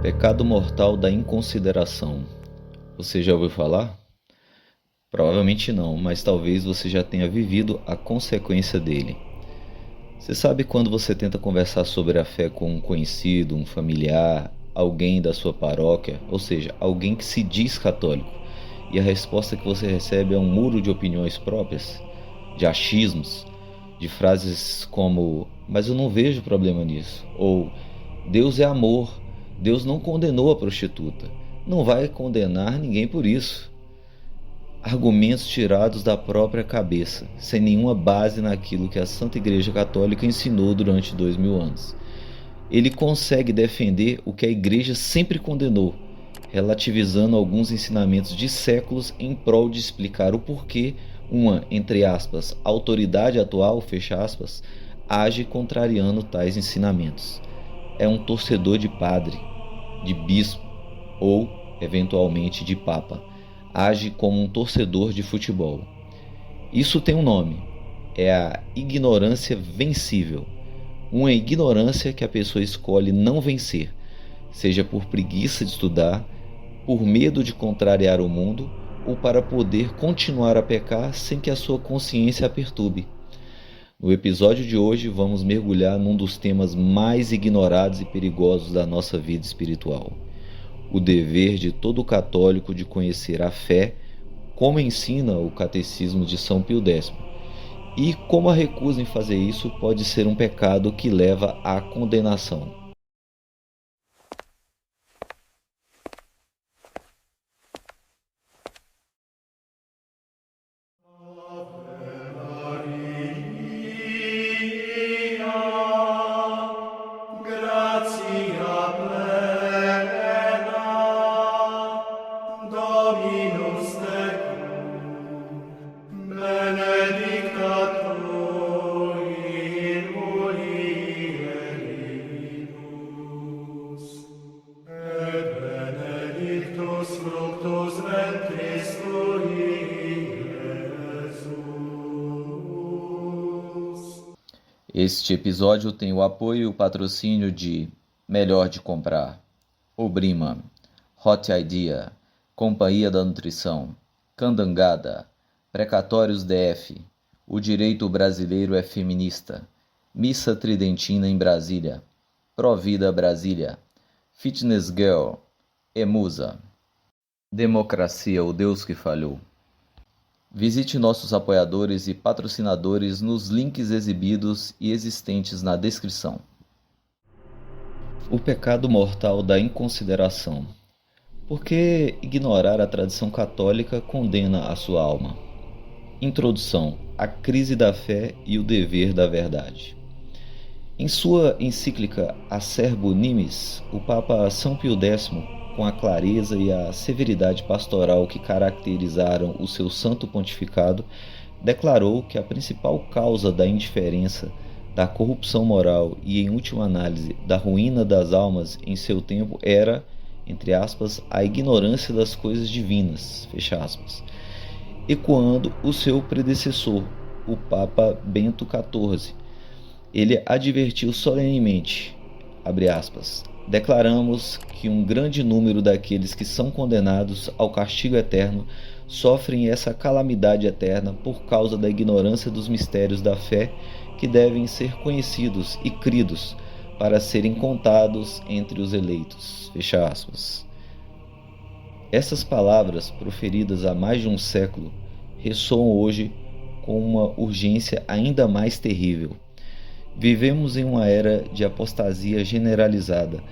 Pecado mortal da inconsideração. Você já ouviu falar? Provavelmente não, mas talvez você já tenha vivido a consequência dele. Você sabe quando você tenta conversar sobre a fé com um conhecido, um familiar, alguém da sua paróquia, ou seja, alguém que se diz católico, e a resposta que você recebe é um muro de opiniões próprias, de achismos, de frases como: "Mas eu não vejo problema nisso", ou "Deus é amor, Deus não condenou a prostituta, não vai condenar ninguém por isso". Argumentos tirados da própria cabeça, sem nenhuma base naquilo que a Santa Igreja Católica ensinou durante 2000 anos. Ele consegue defender o que a Igreja sempre condenou, relativizando alguns ensinamentos de séculos em prol de explicar o porquê uma, entre aspas, autoridade atual, fecha aspas, age contrariando tais ensinamentos. É um torcedor de padre, de bispo ou, eventualmente, de papa. Age como um torcedor de futebol. Isso tem um nome: é a ignorância vencível. Uma ignorância que a pessoa escolhe não vencer, seja por preguiça de estudar, por medo de contrariar o mundo ou para poder continuar a pecar sem que a sua consciência a perturbe. No episódio de hoje, vamos mergulhar num dos temas mais ignorados e perigosos da nossa vida espiritual: o dever de todo católico de conhecer a fé, como ensina o Catecismo de São Pio X, e como a recusa em fazer isso pode ser um pecado que leva à condenação. Este episódio tem o apoio e o patrocínio de Melhor de Comprar, Obrima, Hot Idea, Companhia da Nutrição, Candangada, Precatórios DF, O Direito Brasileiro é Feminista, Missa Tridentina em Brasília, Provida Brasília, Fitness Girl, Emusa. Democracia, o Deus que falhou. Visite nossos apoiadores e patrocinadores nos links exibidos e existentes na descrição. O pecado mortal da inconsideração. Por que ignorar a tradição católica condena a sua alma? Introdução: a crise da fé e o dever da verdade. Em sua encíclica Acerbo Nimis, o Papa São Pio X, com a clareza e a severidade pastoral que caracterizaram o seu santo pontificado, declarou que a principal causa da indiferença, da corrupção moral e, em última análise, da ruína das almas em seu tempo era, entre aspas, a ignorância das coisas divinas, fecha aspas, ecoando o seu predecessor, o Papa Bento XIV. Ele advertiu solenemente, abre aspas, declaramos que um grande número daqueles que são condenados ao castigo eterno sofrem essa calamidade eterna por causa da ignorância dos mistérios da fé que devem ser conhecidos e cridos para serem contados entre os eleitos. Fecha aspas. Essas palavras, proferidas há mais de um século, ressoam hoje com uma urgência ainda mais terrível. Vivemos em uma era de apostasia generalizada,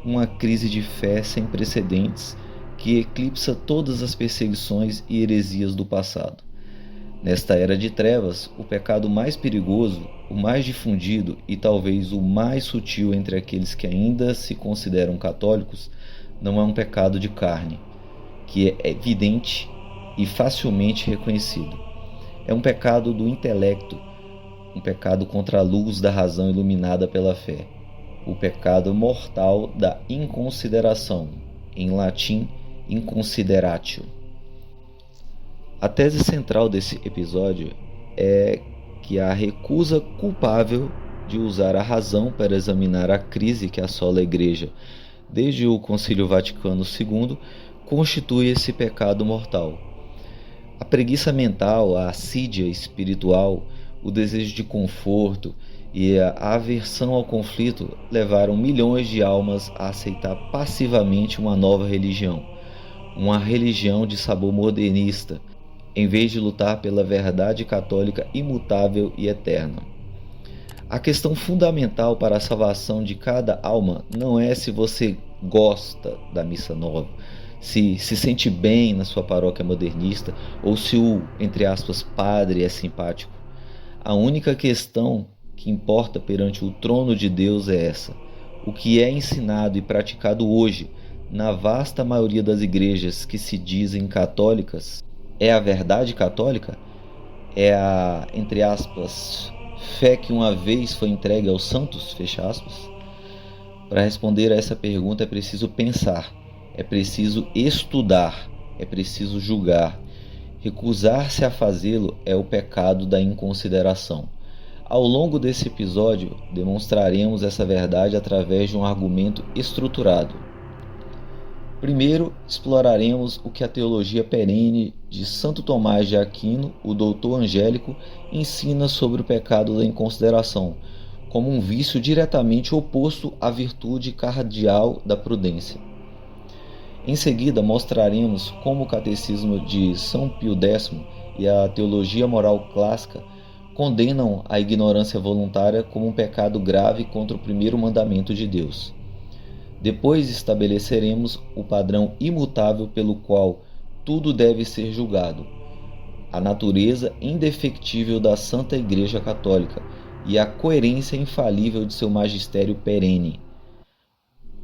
uma crise de fé sem precedentes que eclipsa todas as perseguições e heresias do passado. Nesta era de trevas, o pecado mais perigoso, o mais difundido e talvez o mais sutil entre aqueles que ainda se consideram católicos, não é um pecado de carne, que é evidente e facilmente reconhecido. É um pecado do intelecto, um pecado contra a luz da razão iluminada pela fé, o pecado mortal da inconsideração, em latim, inconsideratio. A tese central desse episódio é que a recusa culpável de usar a razão para examinar a crise que assola a Igreja desde o Concílio Vaticano II, constitui esse pecado mortal. A preguiça mental, a assídia espiritual, o desejo de conforto e a aversão ao conflito levaram milhões de almas a aceitar passivamente uma nova religião, uma religião de sabor modernista, em vez de lutar pela verdade católica imutável e eterna. A questão fundamental para a salvação de cada alma não é se você gosta da missa nova, se sente bem na sua paróquia modernista ou se o, entre aspas, padre é simpático. A única questão que importa perante o trono de Deus é essa: o que é ensinado e praticado hoje na vasta maioria das igrejas que se dizem católicas é a verdade católica? É a, entre aspas, fé que uma vez foi entregue aos santos? Fecha aspas. Para responder a essa pergunta é preciso pensar, é preciso estudar, é preciso julgar. Recusar-se a fazê-lo é o pecado da inconsideração. Ao longo desse episódio, demonstraremos essa verdade através de um argumento estruturado. Primeiro, exploraremos o que a teologia perene de Santo Tomás de Aquino, o doutor angélico, ensina sobre o pecado da inconsideração, como um vício diretamente oposto à virtude cardeal da prudência. Em seguida, mostraremos como o catecismo de São Pio X e a teologia moral clássica condenam a ignorância voluntária como um pecado grave contra o primeiro mandamento de Deus. Depois estabeleceremos o padrão imutável pelo qual tudo deve ser julgado, a natureza indefectível da Santa Igreja Católica e a coerência infalível de seu magistério perene.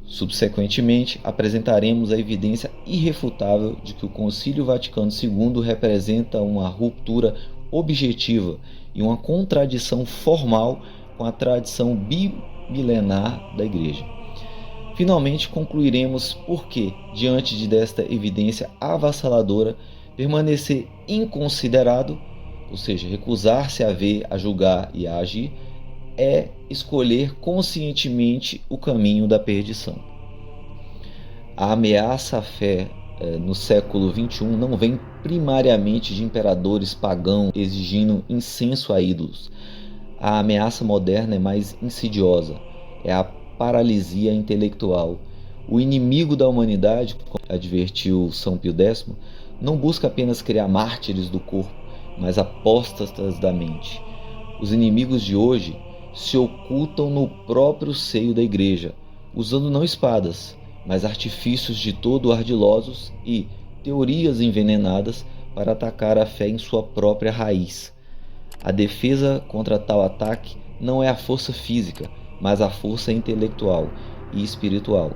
Subsequentemente, apresentaremos a evidência irrefutável de que o Concílio Vaticano II representa uma ruptura objetiva e uma contradição formal com a tradição bimilenar da Igreja. Finalmente, concluiremos por que, diante desta evidência avassaladora, permanecer inconsiderado, ou seja, recusar-se a ver, a julgar e a agir, é escolher conscientemente o caminho da perdição. A ameaça à fé no século XXI não vem primariamente de imperadores pagãos exigindo incenso a ídolos. A ameaça moderna é mais insidiosa, é a paralisia intelectual. O inimigo da humanidade, como advertiu São Pio X, não busca apenas criar mártires do corpo, mas apóstatas da mente. Os inimigos de hoje se ocultam no próprio seio da igreja, usando não espadas, mas artifícios de todo ardilosos e teorias envenenadas para atacar a fé em sua própria raiz. A defesa contra tal ataque não é a força física, mas a força intelectual e espiritual,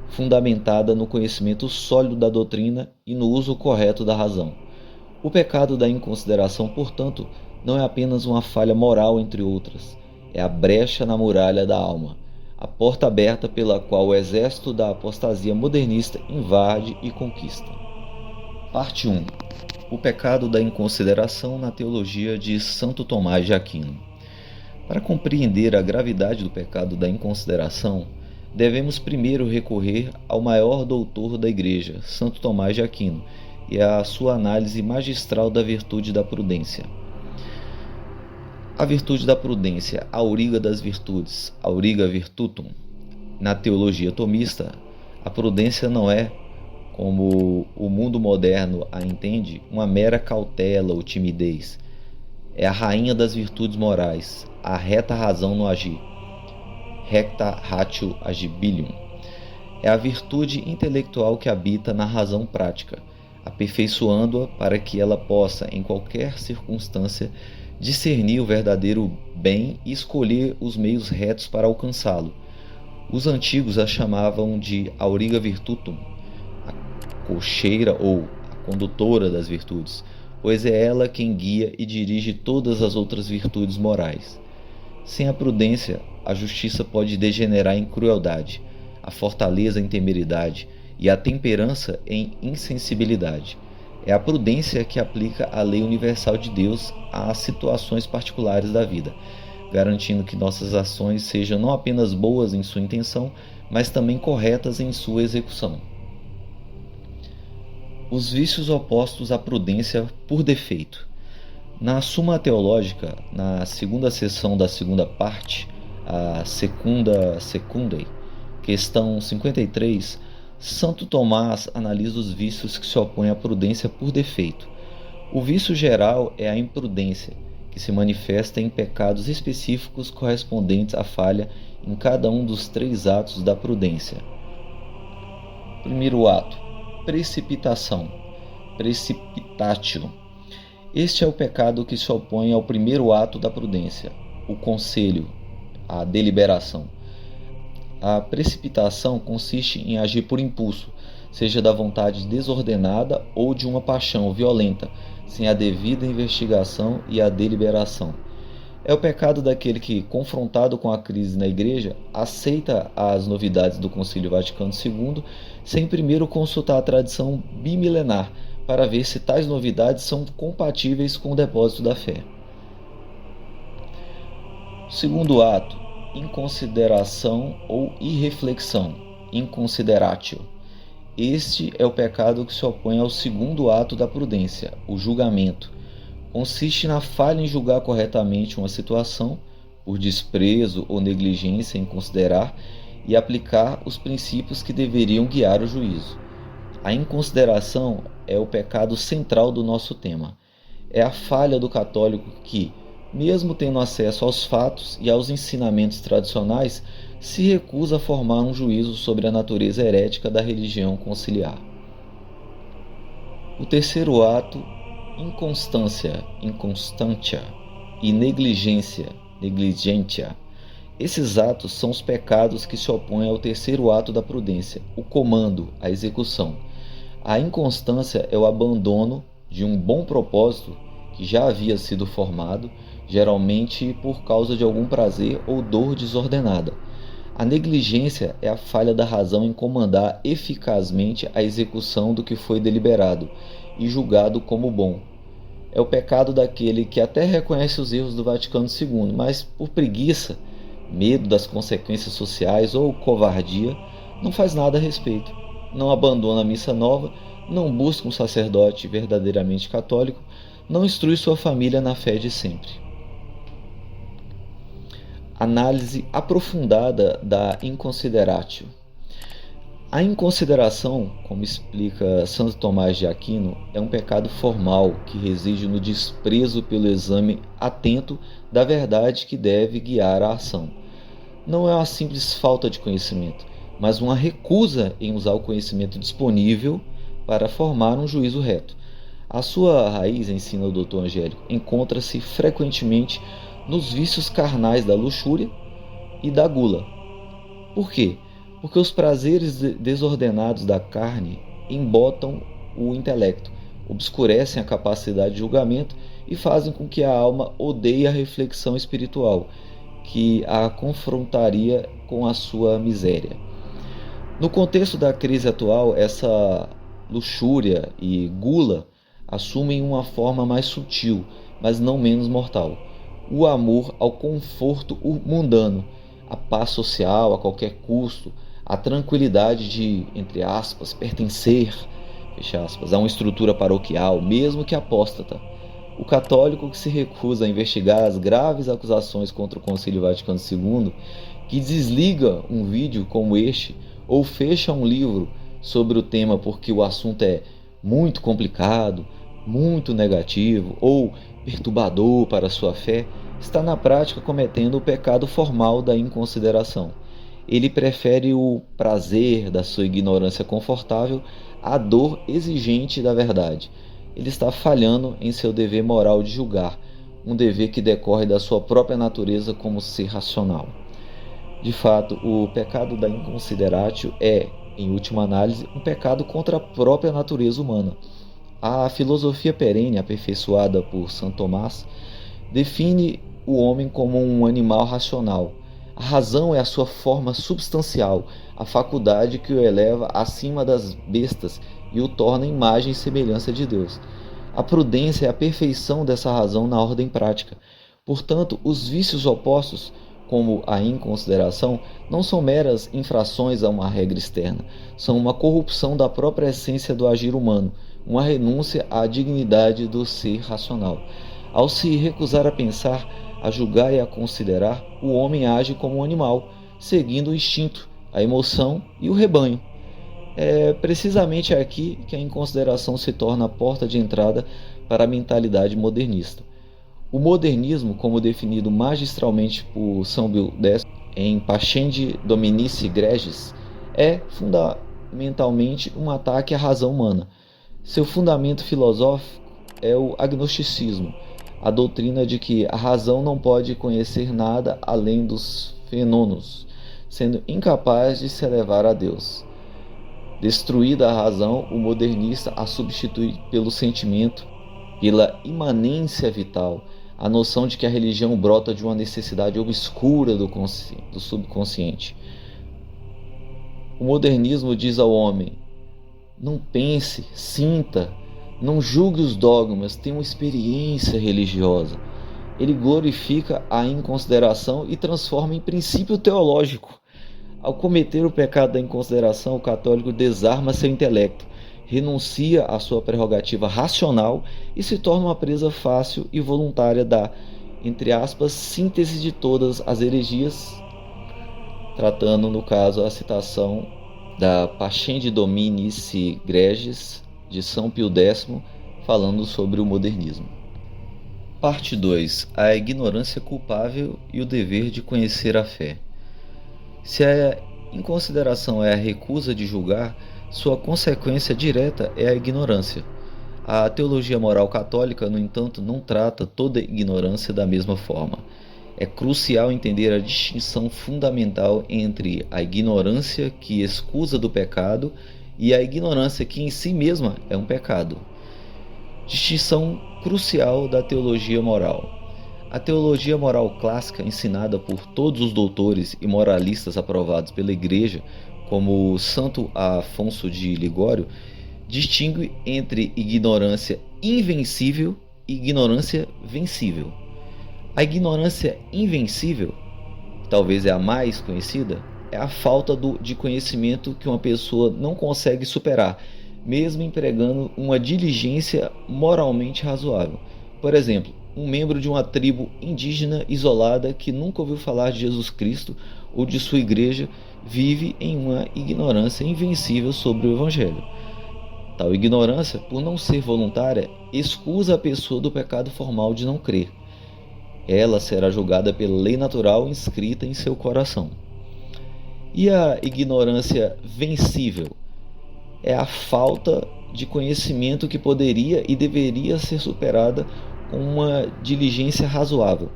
fundamentada no conhecimento sólido da doutrina e no uso correto da razão. O pecado da inconsideração, portanto, não é apenas uma falha moral entre outras, é a brecha na muralha da alma, a porta aberta pela qual o exército da apostasia modernista invade e conquista. Parte 1. O pecado da inconsideração na teologia de Santo Tomás de Aquino. Para compreender a gravidade do pecado da inconsideração, devemos primeiro recorrer ao maior doutor da Igreja, Santo Tomás de Aquino, e à sua análise magistral da virtude da prudência. A virtude da prudência, a auriga das virtudes, auriga virtutum. Na teologia tomista, a prudência não é, como o mundo moderno a entende, uma mera cautela ou timidez. É a rainha das virtudes morais, a reta razão no agir, recta ratio agibilium. É a virtude intelectual que habita na razão prática, aperfeiçoando-a para que ela possa, em qualquer circunstância, discernir o verdadeiro bem e escolher os meios retos para alcançá-lo. Os antigos a chamavam de auriga virtutum, a cocheira ou a condutora das virtudes, pois é ela quem guia e dirige todas as outras virtudes morais. Sem a prudência, a justiça pode degenerar em crueldade, a fortaleza em temeridade e a temperança em insensibilidade. É a prudência que aplica a lei universal de Deus às situações particulares da vida, garantindo que nossas ações sejam não apenas boas em sua intenção, mas também corretas em sua execução. Os vícios opostos à prudência por defeito. Na Suma Teológica, na segunda seção da segunda parte, a Secunda Secundae, questão 53, Santo Tomás analisa os vícios que se opõem à prudência por defeito. O vício geral é a imprudência, que se manifesta em pecados específicos correspondentes à falha em cada um dos 3 atos da prudência. Primeiro ato: precipitação, precipitatio. Este é o pecado que se opõe ao primeiro ato da prudência, o conselho, a deliberação. A precipitação consiste em agir por impulso, seja da vontade desordenada ou de uma paixão violenta, sem a devida investigação e a deliberação. É o pecado daquele que, confrontado com a crise na Igreja, aceita as novidades do Concílio Vaticano II sem primeiro consultar a tradição bimilenar para ver se tais novidades são compatíveis com o depósito da fé. Segundo ato: inconsideração ou irreflexão, inconsideratio. Este é o pecado que se opõe ao segundo ato da prudência, o julgamento. Consiste na falha em julgar corretamente uma situação, por desprezo ou negligência em considerar e aplicar os princípios que deveriam guiar o juízo. A inconsideração é o pecado central do nosso tema. É a falha do católico que, mesmo tendo acesso aos fatos e aos ensinamentos tradicionais, se recusa a formar um juízo sobre a natureza herética da religião conciliar. O terceiro ato: inconstância, inconstantia, e negligência, negligentia. Esses atos são os pecados que se opõem ao terceiro ato da prudência, o comando, a execução. A inconstância é o abandono de um bom propósito que já havia sido formado, geralmente por causa de algum prazer ou dor desordenada. A negligência é a falha da razão em comandar eficazmente a execução do que foi deliberado e julgado como bom. É o pecado daquele que até reconhece os erros do Vaticano II, mas por preguiça, medo das consequências sociais ou covardia, não faz nada a respeito. Não abandona a missa nova, não busca um sacerdote verdadeiramente católico, não instrui sua família na fé de sempre. Análise aprofundada da inconsideratio. A inconsideração, como explica Santo Tomás de Aquino, é um pecado formal que reside no desprezo pelo exame atento da verdade que deve guiar a ação. Não é uma simples falta de conhecimento, mas uma recusa em usar o conhecimento disponível para formar um juízo reto. A sua raiz, ensina o Dr. Angélico, encontra-se frequentemente nos vícios carnais da luxúria e da gula. Por quê? Porque os prazeres desordenados da carne embotam o intelecto, obscurecem a capacidade de julgamento e fazem com que a alma odeie a reflexão espiritual, que a confrontaria com a sua miséria. No contexto da crise atual, essa luxúria e gula assumem uma forma mais sutil, mas não menos mortal: o amor ao conforto mundano, a paz social a qualquer custo, a tranquilidade de, entre aspas, pertencer, fecha aspas, a uma estrutura paroquial, mesmo que apóstata. O católico que se recusa a investigar as graves acusações contra o Concílio Vaticano II, que desliga um vídeo como este ou fecha um livro sobre o tema porque o assunto é muito complicado, muito negativo ou perturbador para a sua fé, está na prática cometendo o pecado formal da inconsideração. Ele prefere o prazer da sua ignorância confortável à dor exigente da verdade. Ele está falhando em seu dever moral de julgar, um dever que decorre da sua própria natureza como ser racional. De fato, o pecado da inconsideratio é, em última análise, um pecado contra a própria natureza humana. A filosofia perene, aperfeiçoada por Santo Tomás, define o homem como um animal racional. A razão é a sua forma substancial, a faculdade que o eleva acima das bestas e o torna imagem e semelhança de Deus. A prudência é a perfeição dessa razão na ordem prática, Portanto, os vícios opostos, como a inconsideração, não são meras infrações a uma regra externa, são uma corrupção da própria essência do agir humano, uma renúncia à dignidade do ser racional. Ao se recusar a pensar, a julgar e a considerar, o homem age como um animal, seguindo o instinto, a emoção e o rebanho. É precisamente aqui que a inconsideração se torna a porta de entrada para a mentalidade modernista. O modernismo, como definido magistralmente por São Pio X em Pascendi Dominici Gregis, é fundamentalmente um ataque à razão humana. Seu fundamento filosófico é o agnosticismo, a doutrina de que a razão não pode conhecer nada além dos fenômenos, sendo incapaz de se elevar a Deus. Destruída a razão, o modernista a substitui pelo sentimento, pela imanência vital, a noção de que a religião brota de uma necessidade obscura do subconsciente. O modernismo diz ao homem: não pense, sinta, não julgue os dogmas, tenha uma experiência religiosa. Ele glorifica a inconsideração e transforma em princípio teológico. Ao cometer o pecado da inconsideração, o católico desarma seu intelecto, renuncia à sua prerrogativa racional e se torna uma presa fácil e voluntária da, entre aspas, síntese de todas as heresias, tratando, no caso, a citação da Pascendi Dominici Gregis, de São Pio X, falando sobre o modernismo. Parte 2. A ignorância culpável e o dever de conhecer a fé. Se a inconsideração é a recusa de julgar, sua consequência direta é a ignorância. A teologia moral católica, no entanto, não trata toda ignorância da mesma forma. É crucial entender a distinção fundamental entre a ignorância que escusa do pecado e a ignorância que em si mesma é um pecado. Distinção crucial da teologia moral. A teologia moral clássica, ensinada por todos os doutores e moralistas aprovados pela Igreja, como Santo Afonso de Ligório, distingue entre ignorância invencível e ignorância vencível. A ignorância invencível, que talvez é a mais conhecida, é a falta de conhecimento que uma pessoa não consegue superar, mesmo empregando uma diligência moralmente razoável. Por exemplo, um membro de uma tribo indígena isolada que nunca ouviu falar de Jesus Cristo ou de sua igreja vive em uma ignorância invencível sobre o Evangelho. Tal ignorância, por não ser voluntária, excusa a pessoa do pecado formal de não crer. Ela será julgada pela lei natural inscrita em seu coração. E a ignorância vencível é a falta de conhecimento que poderia e deveria ser superada com uma diligência razoável.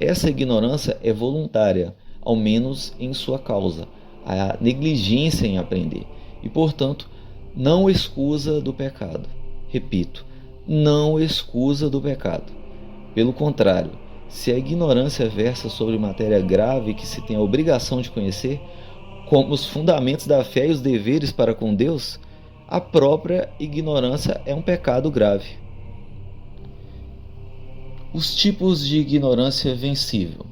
Essa ignorância é voluntária, ao menos em sua causa, a negligência em aprender, e, portanto, não excusa do pecado. Repito, não excusa do pecado. Pelo contrário, se a ignorância versa sobre matéria grave que se tem a obrigação de conhecer, como os fundamentos da fé e os deveres para com Deus, a própria ignorância é um pecado grave. Os tipos de ignorância vencível.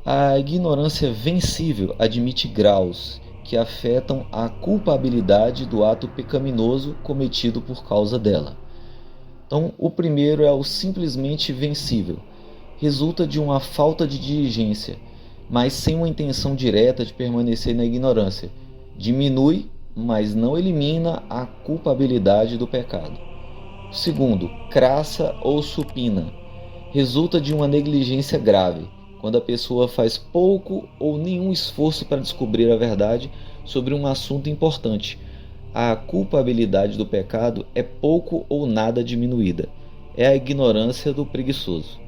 A ignorância vencível admite graus que afetam a culpabilidade do ato pecaminoso cometido por causa dela. Então, o primeiro é o simplesmente vencível. Resulta de uma falta de diligência, mas sem uma intenção direta de permanecer na ignorância. Diminui, mas não elimina a culpabilidade do pecado. Segundo, crassa ou supina. Resulta de uma negligência grave, quando a pessoa faz pouco ou nenhum esforço para descobrir a verdade sobre um assunto importante. A culpabilidade do pecado é pouco ou nada diminuída. É a ignorância do preguiçoso.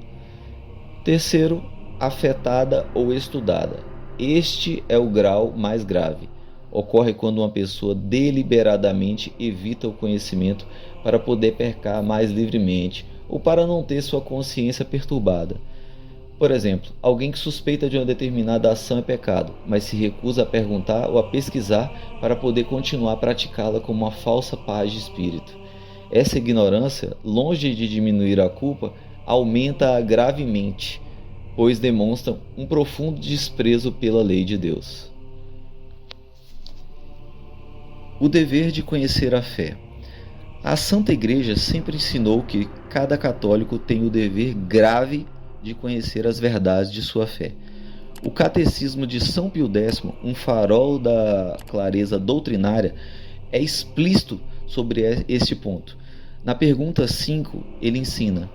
Terceiro, afetada ou estudada. Este é o grau mais grave. Ocorre quando uma pessoa deliberadamente evita o conhecimento para poder pecar mais livremente ou para não ter sua consciência perturbada. Por exemplo, alguém que suspeita de uma determinada ação é pecado, mas se recusa a perguntar ou a pesquisar para poder continuar a praticá-la com uma falsa paz de espírito. Essa ignorância, longe de diminuir a culpa, aumenta gravemente, pois demonstram um profundo desprezo pela lei de Deus. O dever de conhecer a fé. A Santa Igreja sempre ensinou que cada católico tem o dever grave de conhecer as verdades de sua fé. O Catecismo de São Pio X, um farol da clareza doutrinária, é explícito sobre este ponto. Na pergunta 5, ele ensina,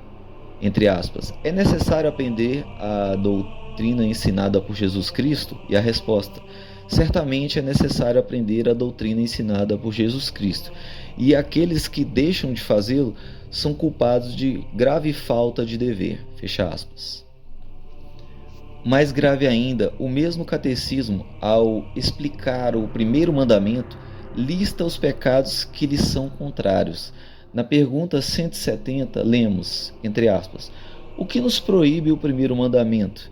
entre aspas, é necessário aprender a doutrina ensinada por Jesus Cristo? E a resposta, certamente é necessário aprender a doutrina ensinada por Jesus Cristo. E aqueles que deixam de fazê-lo são culpados de grave falta de dever. Fecha aspas. Mais grave ainda, o mesmo catecismo, ao explicar o primeiro mandamento, lista os pecados que lhe são contrários. Na pergunta 170, lemos, entre aspas, o que nos proíbe o primeiro mandamento?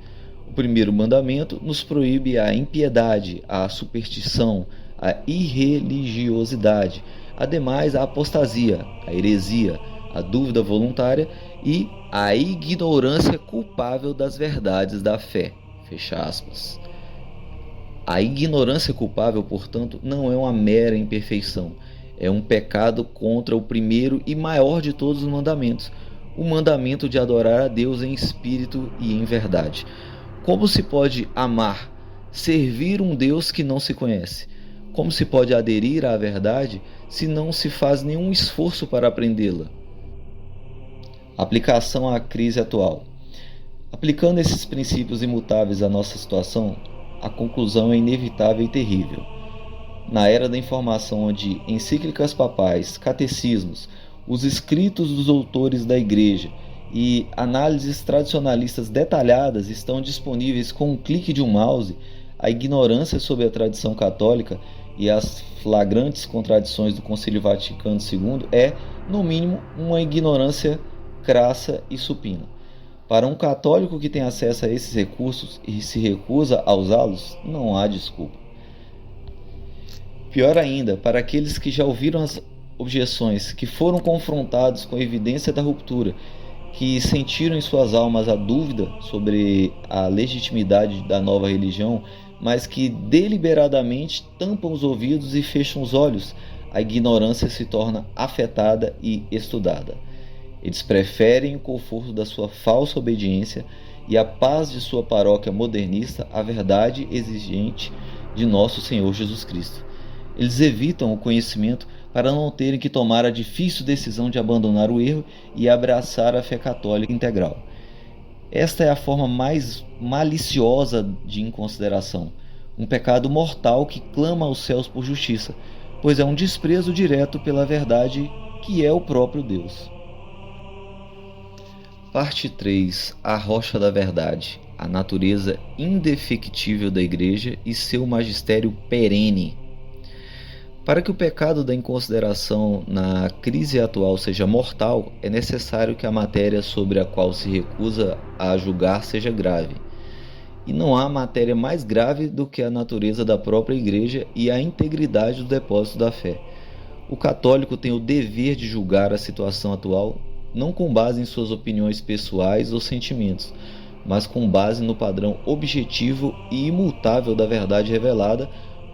O primeiro mandamento nos proíbe a impiedade, a superstição, a irreligiosidade, ademais a apostasia, a heresia, a dúvida voluntária e a ignorância culpável das verdades da fé. Fecha aspas. A ignorância culpável, portanto, não é uma mera imperfeição, é um pecado contra o primeiro e maior de todos os mandamentos, o mandamento de adorar a Deus em espírito e em verdade. Como se pode amar, servir um Deus que não se conhece? Como se pode aderir à verdade se não se faz nenhum esforço para aprendê-la? Aplicação à crise atual. Aplicando esses princípios imutáveis à nossa situação, a conclusão é inevitável e terrível. Na era da informação, onde encíclicas papais, catecismos, os escritos dos autores da Igreja e análises tradicionalistas detalhadas estão disponíveis com um clique de um mouse, a ignorância sobre a tradição católica e as flagrantes contradições do Concílio Vaticano II é, no mínimo, uma ignorância crassa e supina. Para um católico que tem acesso a esses recursos e se recusa a usá-los, não há desculpa. Pior ainda, para aqueles que já ouviram as objeções, que foram confrontados com a evidência da ruptura, que sentiram em suas almas a dúvida sobre a legitimidade da nova religião, mas que deliberadamente tampam os ouvidos e fecham os olhos, a ignorância se torna afetada e estudada. Eles preferem o conforto da sua falsa obediência e a paz de sua paróquia modernista à verdade exigente de nosso Senhor Jesus Cristo. Eles evitam o conhecimento para não terem que tomar a difícil decisão de abandonar o erro e abraçar a fé católica integral. Esta é a forma mais maliciosa de inconsideração, um pecado mortal que clama aos céus por justiça, pois é um desprezo direto pela verdade que é o próprio Deus. Parte 3. A rocha da verdade, a natureza indefectível da Igreja e seu magistério perene. Para que o pecado da inconsideração na crise atual seja mortal, é necessário que a matéria sobre a qual se recusa a julgar seja grave. E não há matéria mais grave do que a natureza da própria Igreja e a integridade do depósito da fé. O católico tem o dever de julgar a situação atual não com base em suas opiniões pessoais ou sentimentos, mas com base no padrão objetivo e imutável da verdade revelada,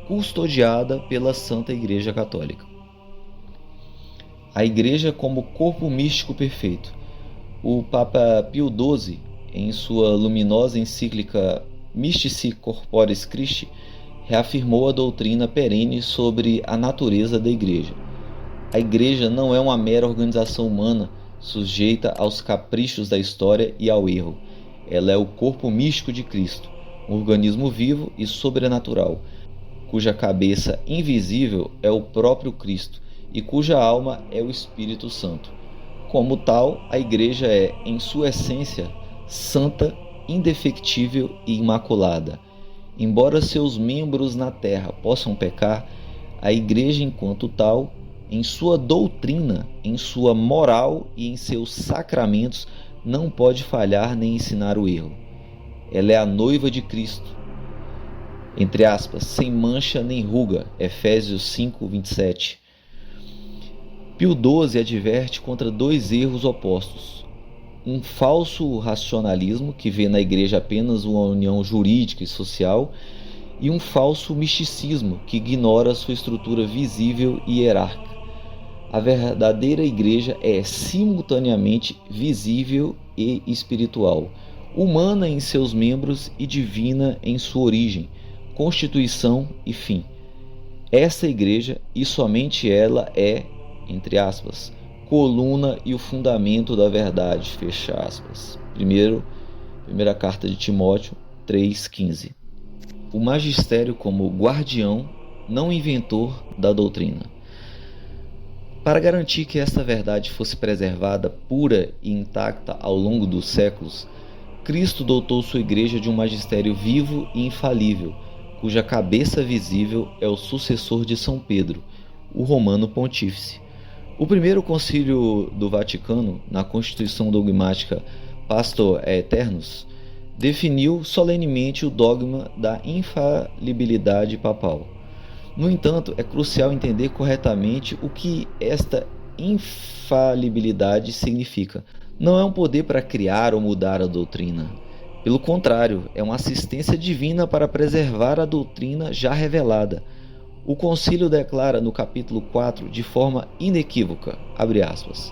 custodiada pela Santa Igreja Católica. A Igreja como corpo místico perfeito. O Papa Pio XII, em sua luminosa encíclica Mystici Corporis Christi, reafirmou a doutrina perene sobre a natureza da Igreja. A Igreja não é uma mera organização humana sujeita aos caprichos da história e ao erro. Ela é o corpo místico de Cristo, um organismo vivo e sobrenatural, cuja cabeça invisível é o próprio Cristo e cuja alma é o Espírito Santo. Como tal, a Igreja é, em sua essência, santa, indefectível e imaculada. Embora seus membros na terra possam pecar, a Igreja, enquanto tal, em sua doutrina, em sua moral e em seus sacramentos, não pode falhar nem ensinar o erro. Ela é a noiva de Cristo, entre aspas, sem mancha nem ruga, Efésios 5, 27. Pio XII adverte contra dois erros opostos. um falso racionalismo que vê na igreja apenas uma união jurídica e social, e um falso misticismo que ignora sua estrutura visível e hierárquica. A verdadeira igreja é simultaneamente visível e espiritual, humana em seus membros e divina em sua origem, constituição e fim. Essa igreja, e somente ela, é, entre aspas, coluna e o fundamento da verdade, fecha aspas. Primeira carta de Timóteo 3,15. O magistério como guardião, não inventor da doutrina. Para garantir que esta verdade fosse preservada pura e intacta ao longo dos séculos, Cristo dotou sua igreja de um magistério vivo e infalível, cuja cabeça visível é o sucessor de São Pedro, o Romano Pontífice. O primeiro concílio do Vaticano, na Constituição Dogmática Pastor Aeternus, definiu solenemente o dogma da infalibilidade papal. No entanto, é crucial entender corretamente o que esta infalibilidade significa. Não é um poder para criar ou mudar a doutrina. Pelo contrário, é uma assistência divina para preservar a doutrina já revelada. O concílio declara no capítulo 4 de forma inequívoca, abre aspas,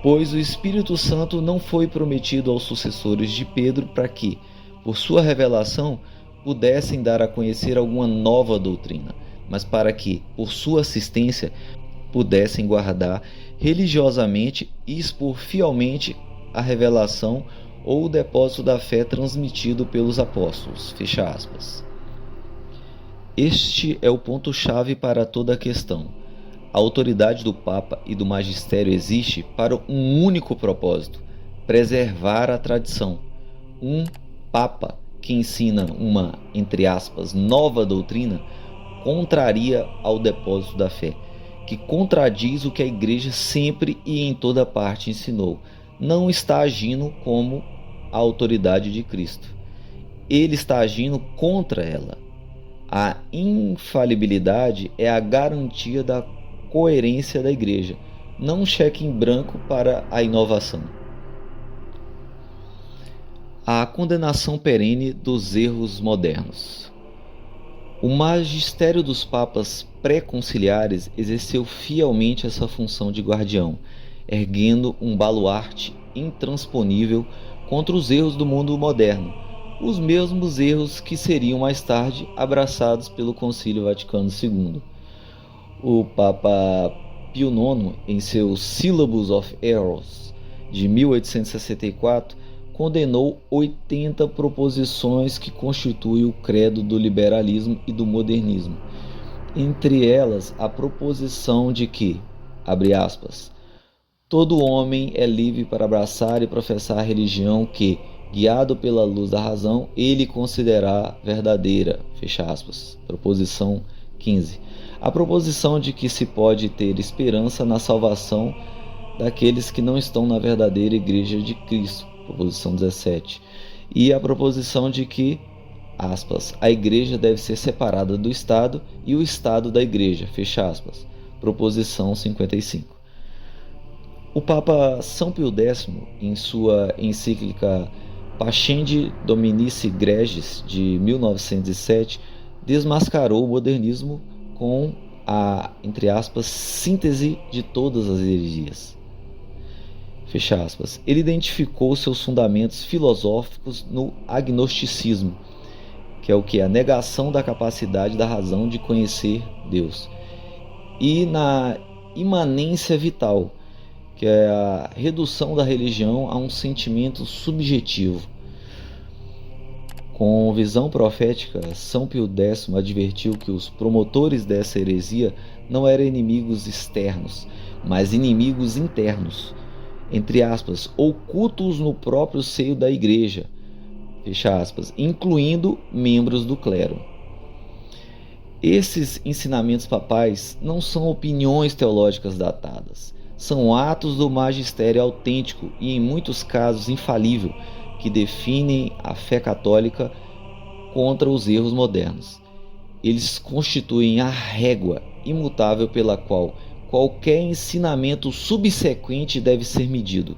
pois o Espírito Santo não foi prometido aos sucessores de Pedro para que, por sua revelação, pudessem dar a conhecer alguma nova doutrina, mas para que, por sua assistência, pudessem guardar religiosamente e expor fielmente a revelação ou o depósito da fé transmitido pelos apóstolos, fecha aspas. Este é o ponto-chave para toda a questão. A autoridade do Papa e do Magistério existe para um único propósito: preservar a tradição. Um Papa que ensina uma, entre aspas, nova doutrina, contraria ao depósito da fé, que contradiz o que a Igreja sempre e em toda parte ensinou. Não está agindo como a autoridade de Cristo. Ele está agindo contra ela. A infalibilidade é a garantia da coerência da Igreja, não um cheque em branco para a inovação. A condenação perene dos erros modernos. O magistério dos papas pré-conciliares exerceu fielmente essa função de guardião, erguendo um baluarte intransponível contra os erros do mundo moderno, os mesmos erros que seriam mais tarde abraçados pelo Concílio Vaticano II. O Papa Pio IX, em seu Syllabus of Errors de 1864, condenou 80 proposições que constituem o credo do liberalismo e do modernismo. Entre elas, a proposição de que, abre aspas, todo homem é livre para abraçar e professar a religião que, guiado pela luz da razão, ele considerar verdadeira, fecha aspas. Proposição 15. A proposição de que se pode ter esperança na salvação daqueles que não estão na verdadeira Igreja de Cristo, proposição 17. E a proposição de que, aspas, a Igreja deve ser separada do Estado e o Estado da Igreja, fecha aspas. Proposição 55. O Papa São Pio X, em sua encíclica Pascendi Dominici Gregis, de 1907, desmascarou o modernismo com a, entre aspas, síntese de todas as heresias. Fecha aspas. Ele identificou seus fundamentos filosóficos no agnosticismo, que é o que? A negação da capacidade da razão de conhecer Deus, e na imanência vital, que é a redução da religião a um sentimento subjetivo. Com visão profética, São Pio X advertiu que os promotores dessa heresia não eram inimigos externos, mas inimigos internos, entre aspas, ocultos no próprio seio da Igreja, fecha aspas, incluindo membros do clero. Esses ensinamentos papais não são opiniões teológicas datadas, são atos do magistério autêntico e, em muitos casos, infalível, que definem a fé católica contra os erros modernos. Eles constituem a régua imutável pela qual qualquer ensinamento subsequente deve ser medido.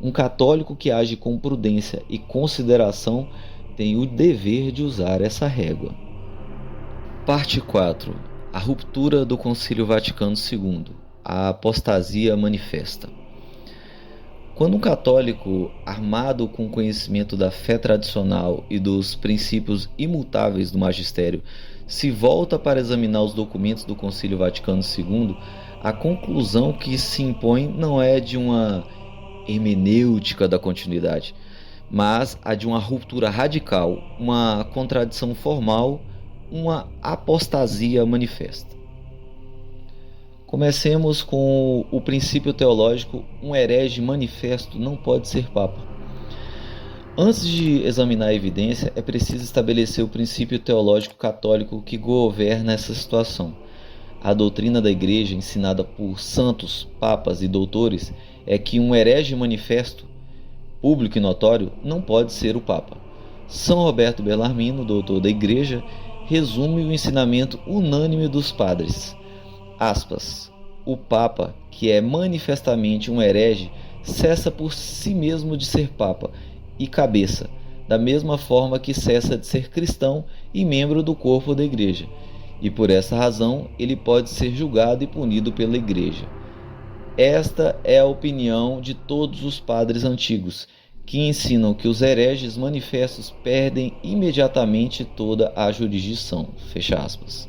Um católico que age com prudência e consideração tem o dever de usar essa régua. Parte 4. A ruptura do Concílio Vaticano II. A apostasia manifesta. Quando um católico, armado com conhecimento da fé tradicional e dos princípios imutáveis do magistério, se volta para examinar os documentos do Concílio Vaticano II, a conclusão que se impõe não é de uma hermenêutica da continuidade, mas a de uma ruptura radical, uma contradição formal, uma apostasia manifesta. Comecemos com o princípio teológico: um herege manifesto não pode ser papa. Antes de examinar a evidência, é preciso estabelecer o princípio teológico católico que governa essa situação. A doutrina da Igreja, ensinada por santos, papas e doutores, é que um herege manifesto, público e notório, não pode ser o Papa. São Roberto Bellarmino, doutor da Igreja, resume o ensinamento unânime dos padres. Aspas, o Papa, que é manifestamente um herege, cessa por si mesmo de ser Papa e cabeça, da mesma forma que cessa de ser cristão e membro do corpo da Igreja, e por essa razão ele pode ser julgado e punido pela Igreja. Esta é a opinião de todos os padres antigos, que ensinam que os hereges manifestos perdem imediatamente toda a jurisdição. Fecha aspas.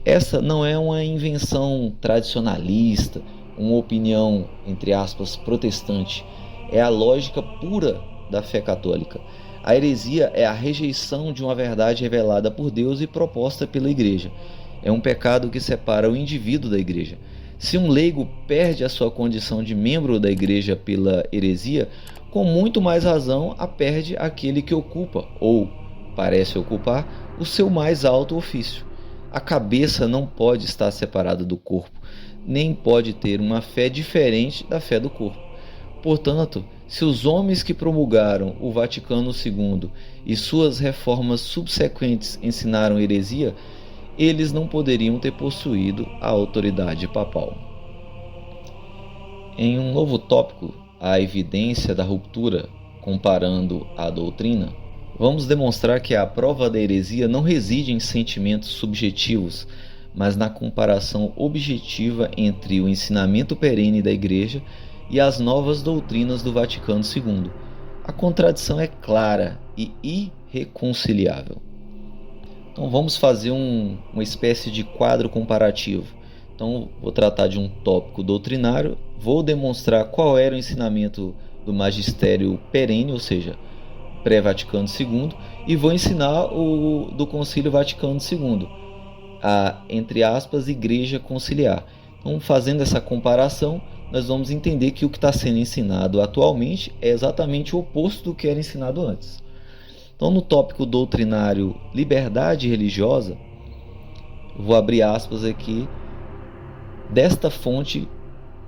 Essa não é uma invenção tradicionalista, uma opinião, entre aspas, protestante. É a lógica pura da fé católica. A heresia é a rejeição de uma verdade revelada por Deus e proposta pela Igreja. É um pecado que separa o indivíduo da Igreja. Se um leigo perde a sua condição de membro da Igreja pela heresia, com muito mais razão a perde aquele que ocupa, ou parece ocupar, o seu mais alto ofício. A cabeça não pode estar separada do corpo, nem pode ter uma fé diferente da fé do corpo. Portanto, se os homens que promulgaram o Vaticano II e suas reformas subsequentes ensinaram heresia, eles não poderiam ter possuído a autoridade papal. Em um novo tópico, a evidência da ruptura, comparando a doutrina, vamos demonstrar que a prova da heresia não reside em sentimentos subjetivos, mas na comparação objetiva entre o ensinamento perene da Igreja e as novas doutrinas do Vaticano II. A contradição é clara e irreconciliável. Então vamos fazer uma espécie de quadro comparativo. Então vou tratar de um tópico doutrinário, vou demonstrar qual era o ensinamento do magistério perene, ou seja, pré-Vaticano II, e vou ensinar o do Concílio Vaticano II, a, entre aspas, Igreja Conciliar. Então, fazendo essa comparação, nós vamos entender que o que está sendo ensinado atualmente é exatamente o oposto do que era ensinado antes. Então, no tópico doutrinário liberdade religiosa, vou abrir aspas aqui, desta fonte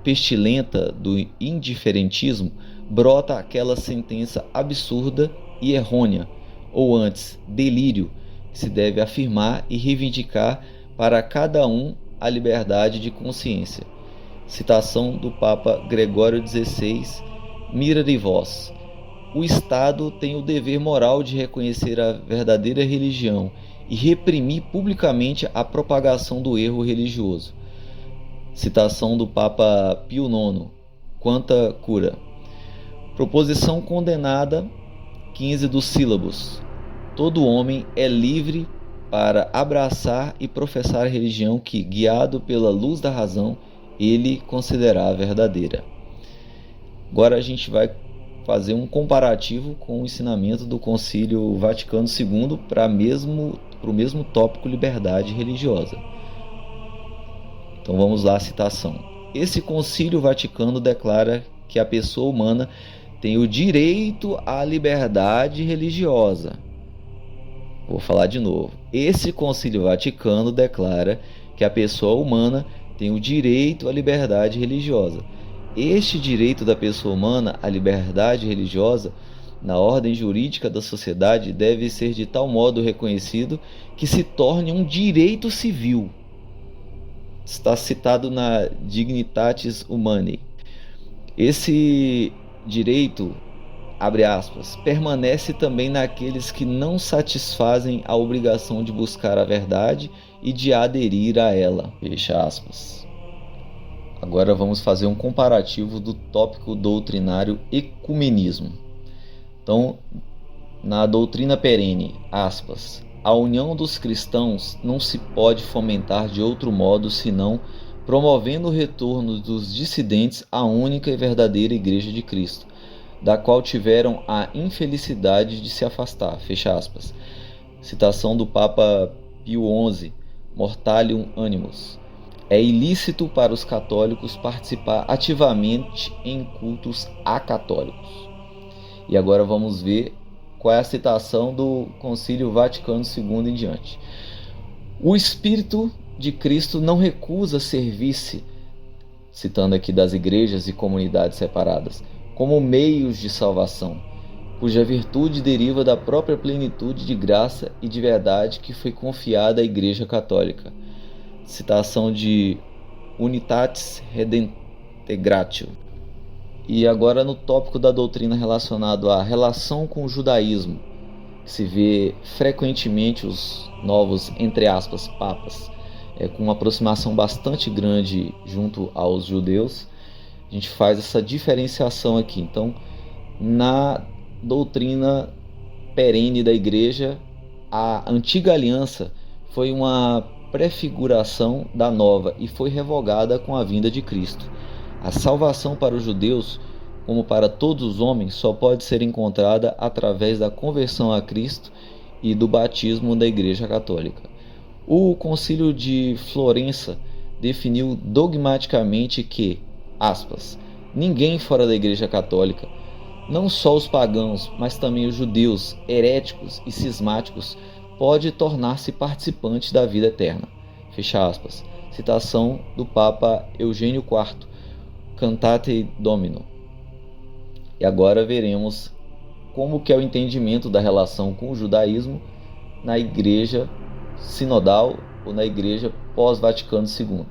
pestilenta do indiferentismo brota aquela sentença absurda e errônea, ou antes, delírio, que se deve afirmar e reivindicar para cada um a liberdade de consciência. Citação do Papa Gregório XVI, Mirari vos. O Estado tem o dever moral de reconhecer a verdadeira religião e reprimir publicamente a propagação do erro religioso. Citação do Papa Pio IX, Quanta Cura. Proposição condenada 15 dos Sílabos. Todo homem é livre para abraçar e professar a religião que, guiado pela luz da razão, ele considerar verdadeira. Agora a gente vai fazer um comparativo com o ensinamento do Concílio Vaticano II para o mesmo tópico liberdade religiosa. Então vamos lá a citação. Esse Concílio Vaticano declara que a pessoa humana tem o direito à liberdade religiosa. Vou falar de novo. Esse Concílio Vaticano declara que a pessoa humana tem o direito à liberdade religiosa. Este direito da pessoa humana à liberdade religiosa, na ordem jurídica da sociedade, deve ser de tal modo reconhecido que se torne um direito civil. Está citado na Dignitatis Humanae. Esse direito, abre aspas, permanece também naqueles que não satisfazem a obrigação de buscar a verdade e de aderir a ela, fecha aspas. Agora vamos fazer um comparativo do tópico doutrinário ecumenismo. Então, na doutrina perene, aspas, a união dos cristãos não se pode fomentar de outro modo senão promovendo o retorno dos dissidentes à única e verdadeira Igreja de Cristo, da qual tiveram a infelicidade de se afastar, fecha aspas. Citação do Papa Pio XI, Mortalium Animus. É ilícito para os católicos participar ativamente em cultos acatólicos. E agora vamos ver qual é a citação do Concílio Vaticano II em diante. O Espírito de Cristo não recusa servir-se, citando aqui das igrejas e comunidades separadas, como meios de salvação, cuja virtude deriva da própria plenitude de graça e de verdade que foi confiada à Igreja Católica. Citação de Unitatis Redemptegratio. E agora no tópico da doutrina relacionado à relação com o judaísmo, que se vê frequentemente os novos, entre aspas, papas, com uma aproximação bastante grande junto aos judeus, a gente faz essa diferenciação aqui. Então, na doutrina perene da igreja, a antiga aliança foi uma prefiguração da nova e foi revogada com a vinda de Cristo. A salvação para os judeus, como para todos os homens, só pode ser encontrada através da conversão a Cristo e do batismo da Igreja Católica. O Concílio de Florença definiu dogmaticamente que, aspas, ninguém fora da Igreja Católica, não só os pagãos, mas também os judeus, heréticos e cismáticos, pode tornar-se participante da vida eterna. Fecha aspas. Citação do Papa Eugênio IV, Cantate Domino. E agora veremos como que é o entendimento da relação com o judaísmo na Igreja Sinodal ou na Igreja pós-Vaticano II.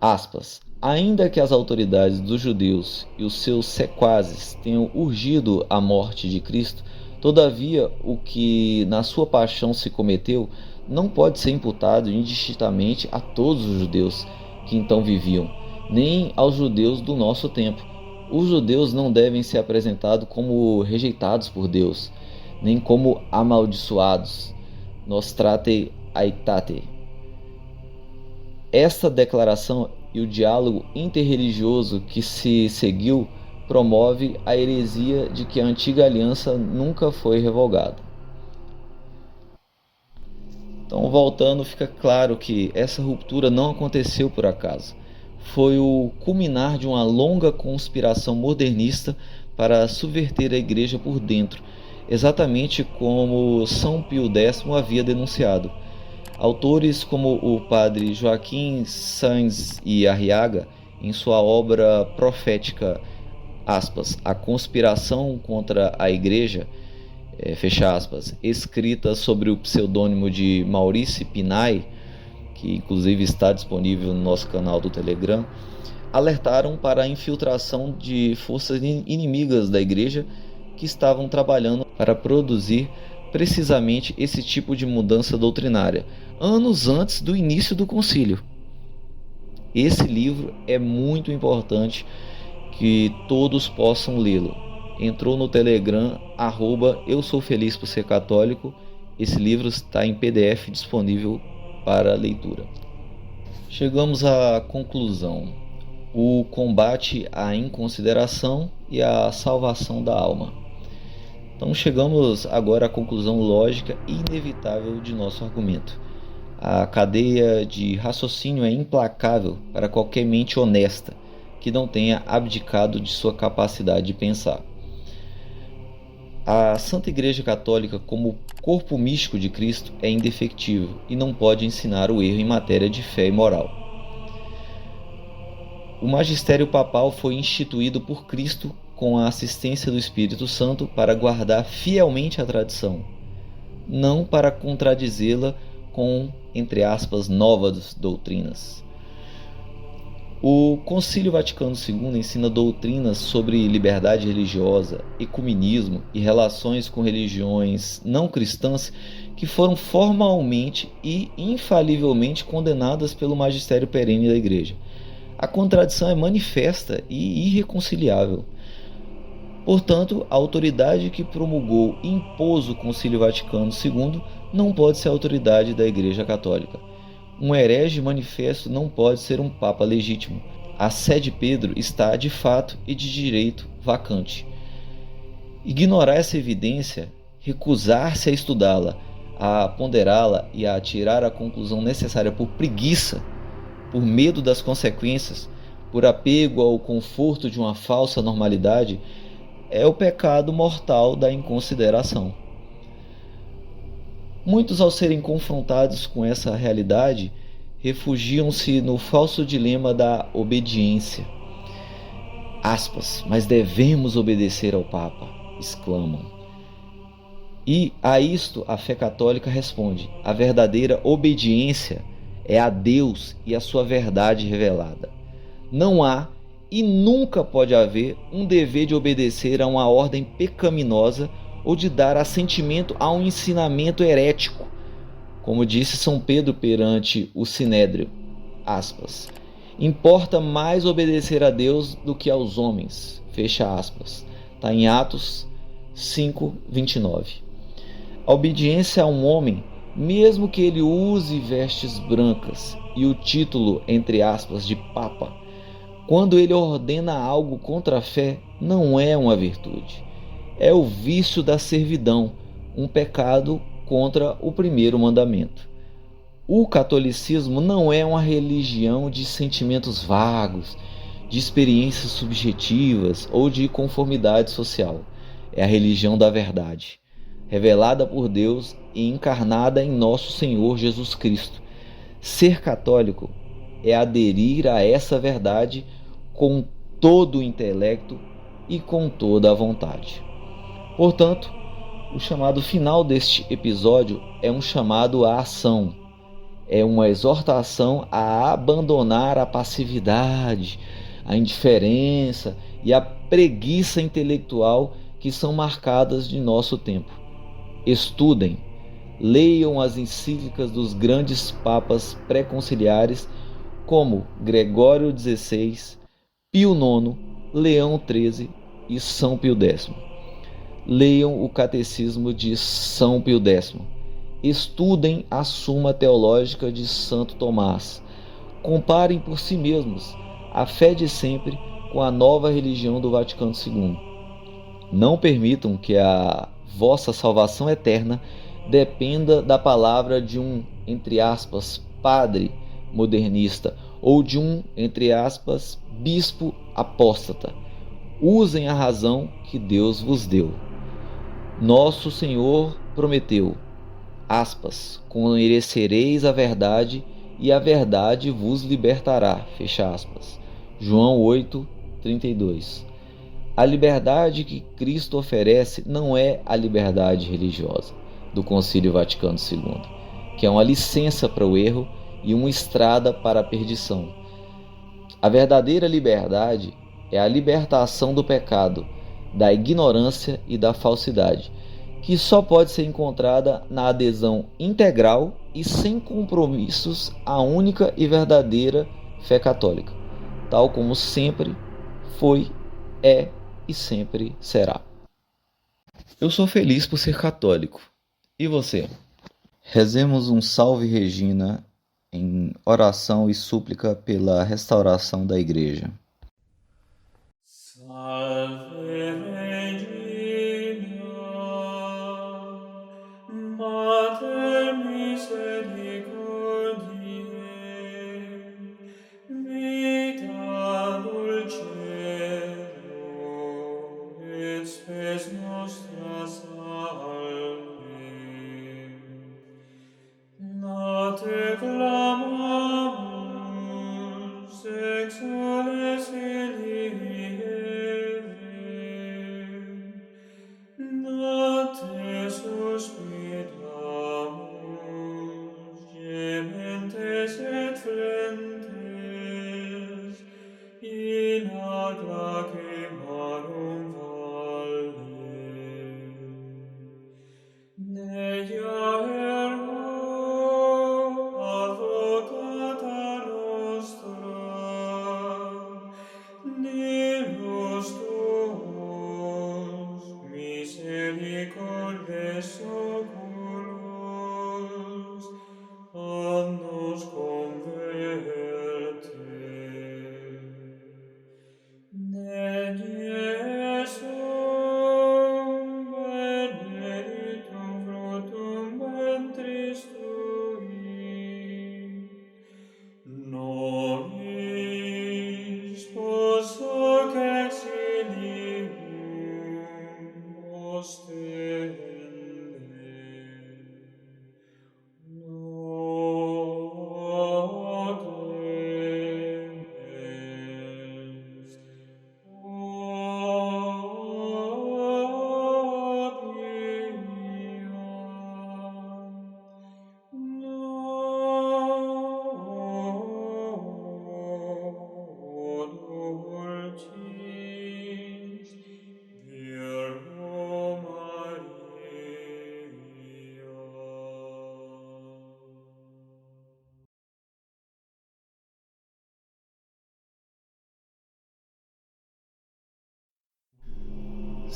Aspas. Ainda que as autoridades dos judeus e os seus sequazes tenham urgido a morte de Cristo, todavia o que na sua paixão se cometeu não pode ser imputado indistintamente a todos os judeus que então viviam, nem aos judeus do nosso tempo. Os judeus não devem ser apresentados como rejeitados por Deus, nem como amaldiçoados. Nostrate aetate. Esta declaração e o diálogo interreligioso que se seguiu promove a heresia de que a antiga aliança nunca foi revogada. Então, voltando, fica claro que essa ruptura não aconteceu por acaso. Foi o culminar de uma longa conspiração modernista para subverter a igreja por dentro, exatamente como São Pio X havia denunciado. Autores como o padre Joaquim Sanz e Arriaga, em sua obra profética, aspas, A Conspiração contra a Igreja, fecha aspas, escrita sobre o pseudônimo de Maurice Pinay, que inclusive está disponível no nosso canal do Telegram, alertaram para a infiltração de forças inimigas da igreja que estavam trabalhando para produzir precisamente esse tipo de mudança doutrinária, anos antes do início do concílio. Esse livro é muito importante que todos possam lê-lo. Entrou no Telegram, @eu sou feliz por ser católico. Esse livro está em PDF disponível para leitura. Chegamos à conclusão: o combate à inconsideração e a salvação da alma. Então chegamos agora à conclusão lógica e inevitável de nosso argumento. A cadeia de raciocínio é implacável para qualquer mente honesta que não tenha abdicado de sua capacidade de pensar. A Santa Igreja Católica, como corpo místico de Cristo, é indefectível e não pode ensinar o erro em matéria de fé e moral. O magistério papal foi instituído por Cristo com a assistência do Espírito Santo para guardar fielmente a tradição, não para contradizê-la com, entre aspas, novas doutrinas. O Concílio Vaticano II ensina doutrinas sobre liberdade religiosa, ecumenismo e relações com religiões não cristãs que foram formalmente e infalivelmente condenadas pelo magistério perene da Igreja. A contradição é manifesta e irreconciliável. Portanto, a autoridade que promulgou e impôs o Concílio Vaticano II não pode ser a autoridade da Igreja Católica. Um herege manifesto não pode ser um papa legítimo. A sé de Pedro está, de fato e de direito, vacante. Ignorar essa evidência, recusar-se a estudá-la, a ponderá-la e a tirar a conclusão necessária por preguiça, por medo das consequências, por apego ao conforto de uma falsa normalidade, é o pecado mortal da inconsideração. Muitos, ao serem confrontados com essa realidade, refugiam-se no falso dilema da obediência. Mas devemos obedecer ao Papa, exclamam. E a isto a fé católica responde: a verdadeira obediência é a Deus e a sua verdade revelada. Não há e nunca pode haver um dever de obedecer a uma ordem pecaminosa ou de dar assentimento a um ensinamento herético, como disse São Pedro perante o Sinédrio, aspas, importa mais obedecer a Deus do que aos homens, fecha aspas. Está em Atos 5:29. A obediência a um homem, mesmo que ele use vestes brancas e o título, entre aspas, de Papa, quando ele ordena algo contra a fé, não é uma virtude. É o vício da servidão, um pecado contra o primeiro mandamento. O catolicismo não é uma religião de sentimentos vagos, de experiências subjetivas ou de conformidade social. É a religião da verdade, revelada por Deus e encarnada em nosso Senhor Jesus Cristo. Ser católico é aderir a essa verdade com todo o intelecto e com toda a vontade. Portanto, o chamado final deste episódio é um chamado à ação, é uma exortação a abandonar a passividade, a indiferença e a preguiça intelectual que são marcadas de nosso tempo. Estudem, leiam as encíclicas dos grandes papas pré-conciliares como Gregório XVI, Pio IX, Leão XIII e São Pio X. Leiam o Catecismo de São Pio X. Estudem a Suma Teológica de Santo Tomás. Comparem por si mesmos a fé de sempre com a nova religião do Vaticano II. Não permitam que a vossa salvação eterna dependa da palavra de um, entre aspas, padre modernista ou de um, entre aspas, bispo apóstata. Usem a razão que Deus vos deu. Nosso Senhor prometeu, aspas, conhecereis a verdade e a verdade vos libertará, fecha aspas. João 8:32. A liberdade que Cristo oferece não é a liberdade religiosa do Concílio Vaticano II, que é uma licença para o erro e uma estrada para a perdição. A verdadeira liberdade é a libertação do pecado, da ignorância e da falsidade, que só pode ser encontrada na adesão integral e sem compromissos à única e verdadeira fé católica, tal como sempre foi, é e sempre será. Eu sou feliz por ser católico. E você? Rezemos um Salve Regina em oração e súplica pela restauração da Igreja. Salve Regina, Mater misericordiae, vita dulcedo et spes nostra salve. Nate clamamus exules Nate suspiramus, gementes et flentes,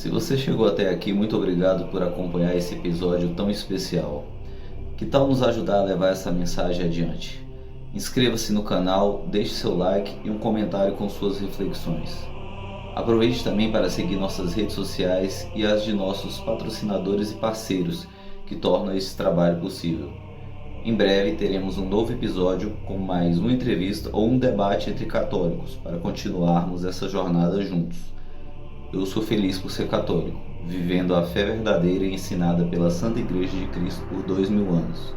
Se você chegou até aqui, muito obrigado por acompanhar esse episódio tão especial. Que tal nos ajudar a levar essa mensagem adiante? Inscreva-se no canal, deixe seu like e um comentário com suas reflexões. Aproveite também para seguir nossas redes sociais e as de nossos patrocinadores e parceiros que tornam esse trabalho possível. Em breve teremos um novo episódio com mais uma entrevista ou um debate entre católicos para continuarmos essa jornada juntos. Eu sou feliz por ser católico, vivendo a fé verdadeira e ensinada pela Santa Igreja de Cristo por 2000 anos.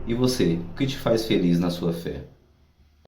E você, o que te faz feliz na sua fé?